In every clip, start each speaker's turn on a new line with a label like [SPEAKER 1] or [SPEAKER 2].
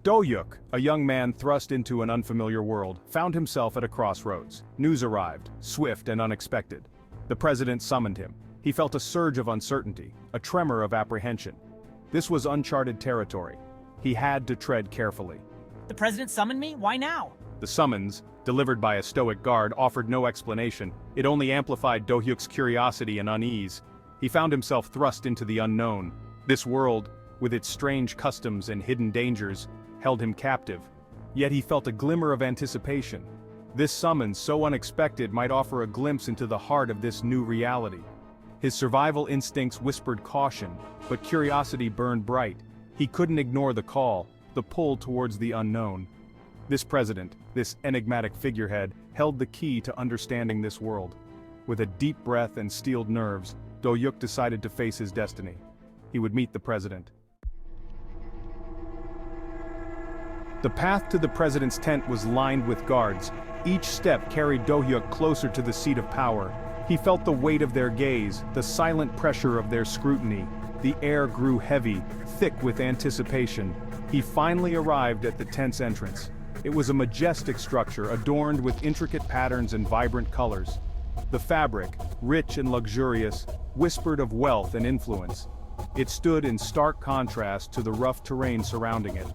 [SPEAKER 1] Do-hyuk, a young man thrust into an unfamiliar world, found himself at a crossroads. News arrived, swift and unexpected. The president summoned him. He felt a surge of uncertainty, a tremor of apprehension. This was uncharted territory. He had to tread carefully.
[SPEAKER 2] The president summoned me? Why now?
[SPEAKER 1] The summons, delivered by a stoic guard, offered no explanation. It only amplified Do-hyuk's curiosity and unease. He found himself thrust into the unknown. This world, with its strange customs and hidden dangers, held him captive. Yet he felt a glimmer of anticipation. This summons, so unexpected, might offer a glimpse into the heart of this new reality. His survival instincts whispered caution, but curiosity burned bright. He couldn't ignore the call, the pull towards the unknown. This president, this enigmatic figurehead, held the key to understanding this world. With a deep breath and steeled nerves, Do-hyuk decided to face his destiny. He would meet the president. The path to the president's tent was lined with guards. Each step carried Do-hyuk closer to the seat of power. He felt the weight of their gaze, the silent pressure of their scrutiny. The air grew heavy, thick with anticipation. He finally arrived at the tent's entrance. It was a majestic structure adorned with intricate patterns and vibrant colors. The fabric, rich and luxurious, whispered of wealth and influence. It stood in stark contrast to the rough terrain surrounding it.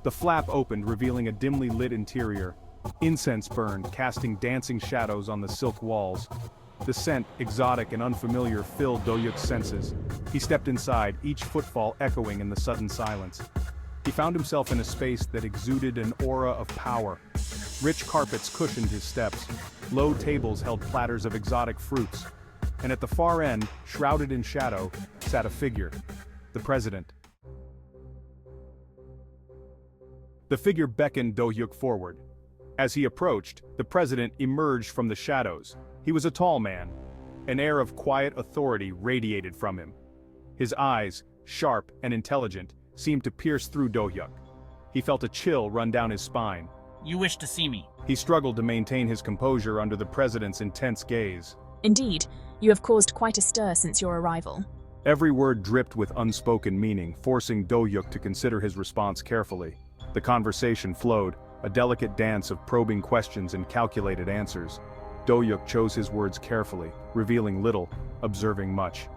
[SPEAKER 1] The flap opened, revealing a dimly lit interior. Incense burned, casting dancing shadows on the silk walls. The scent, exotic and unfamiliar, filled Do-hyuk's senses. He stepped inside, each footfall echoing in the sudden silence. He found himself in a space that exuded an aura of power. Rich carpets cushioned his steps. Low tables held platters of exotic fruits. And at the far end, shrouded in shadow, sat a figure. The president. The figure beckoned Do-hyuk forward. As he approached, the president emerged from the shadows. He was a tall man. An air of quiet authority radiated from him. His eyes, sharp and intelligent, seemed to pierce through Do-hyuk. He felt a chill run down his spine.
[SPEAKER 2] You wish to see me?
[SPEAKER 1] He struggled to maintain his composure under the president's intense gaze.
[SPEAKER 3] Indeed, you have caused quite a stir since your arrival.
[SPEAKER 1] Every word dripped with unspoken meaning, forcing Do-hyuk to consider his response carefully. The conversation flowed, a delicate dance of probing questions and calculated answers. Do-hyuk chose his words carefully, revealing little, observing much.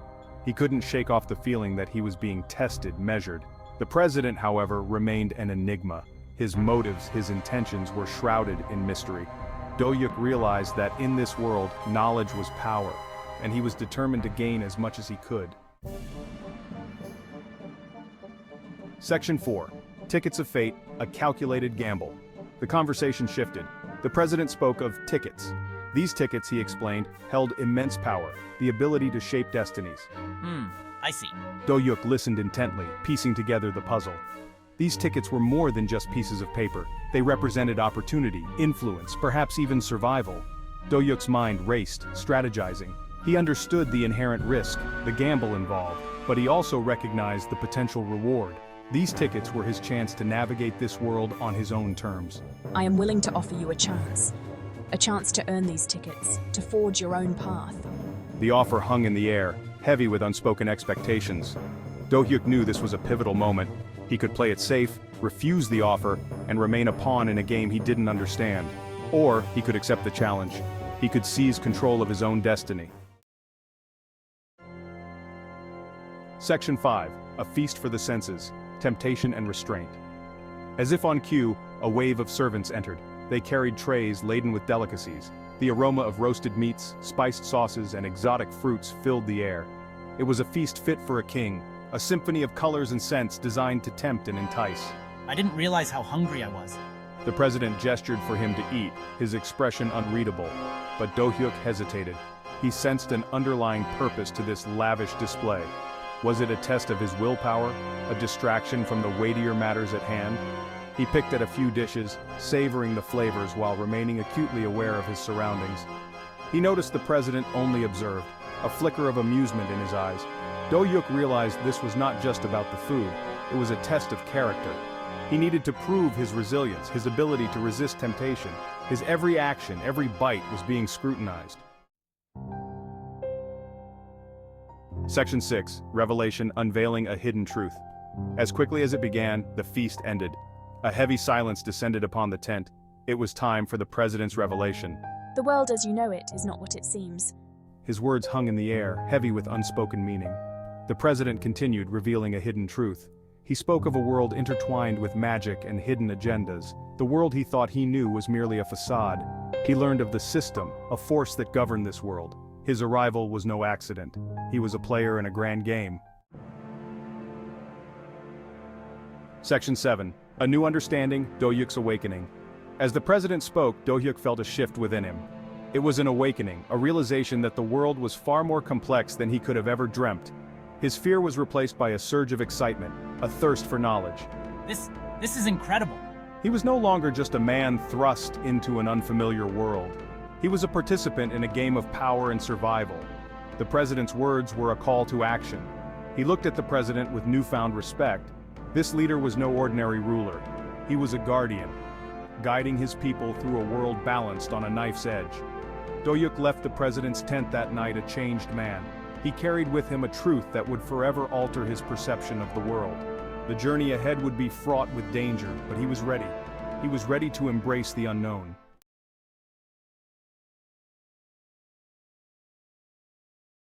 [SPEAKER 1] He couldn't shake off the feeling that he was being tested, measured. The president, however, remained an enigma. His motives, his intentions were shrouded in mystery. Do-hyuk realized that in this world, knowledge was power, and he was determined to gain as much as he could. Section 4. Tickets of Fate, a calculated gamble. The conversation shifted. The president spoke of tickets. These tickets, he explained, held immense power, the ability to shape destinies.
[SPEAKER 2] I see.
[SPEAKER 1] Do-hyuk listened intently, piecing together the puzzle. These tickets were more than just pieces of paper. They represented opportunity, influence, perhaps even survival. Do-hyuk's mind raced, strategizing. He understood the inherent risk, the gamble involved, but he also recognized the potential reward. These tickets were his chance to navigate this world on his own terms.
[SPEAKER 3] I am willing to offer you a chance. A chance to earn these tickets, to forge your own path.
[SPEAKER 1] The offer hung in the air, heavy with unspoken expectations. Do-hyuk knew this was a pivotal moment. He could play it safe, refuse the offer, and remain a pawn in a game he didn't understand. Or he could accept the challenge. He could seize control of his own destiny. Section 5. A Feast for the Senses, Temptation and Restraint. As if on cue, a wave of servants entered. They carried trays laden with delicacies. The aroma of roasted meats, spiced sauces, and exotic fruits filled the air. It was a feast fit for a king, a symphony of colors and scents designed to tempt and entice.
[SPEAKER 2] I didn't realize how hungry I was.
[SPEAKER 1] The president gestured for him to eat, his expression unreadable. But Do-hyuk hesitated. He sensed an underlying purpose to this lavish display. Was it a test of his willpower, a distraction from the weightier matters at hand? He picked at a few dishes, savoring the flavors while remaining acutely aware of his surroundings. He noticed the president only observed, a flicker of amusement in his eyes. Do-hyuk realized this was not just about the food, it was a test of character. He needed to prove his resilience, his ability to resist temptation. His every action, every bite was being scrutinized. Section 6. Revelation, Unveiling a Hidden Truth. As quickly as it began, the feast ended. A heavy silence descended upon the tent. It was time for the president's revelation.
[SPEAKER 3] The world as you know it is not what it seems.
[SPEAKER 1] His words hung in the air, heavy with unspoken meaning. The president continued, revealing a hidden truth. He spoke of a world intertwined with magic and hidden agendas. The world he thought he knew was merely a facade. He learned of the system, a force that governed this world. His arrival was no accident. He was a player in a grand game. Section 7. A New Understanding, Do-hyuk's Awakening. As the president spoke, Do-hyuk felt a shift within him. It was an awakening, a realization that the world was far more complex than he could have ever dreamt. His fear was replaced by a surge of excitement, a thirst for knowledge.
[SPEAKER 2] This is incredible.
[SPEAKER 1] He was no longer just a man thrust into an unfamiliar world. He was a participant in a game of power and survival. The president's words were a call to action. He looked at the president with newfound respect. This leader was no ordinary ruler. He was a guardian, guiding his people through a world balanced on a knife's edge. Do-hyuk left the president's tent that night a changed man. He carried with him a truth that would forever alter his perception of the world. The journey ahead would be fraught with danger, but he was ready. He was ready to embrace the unknown.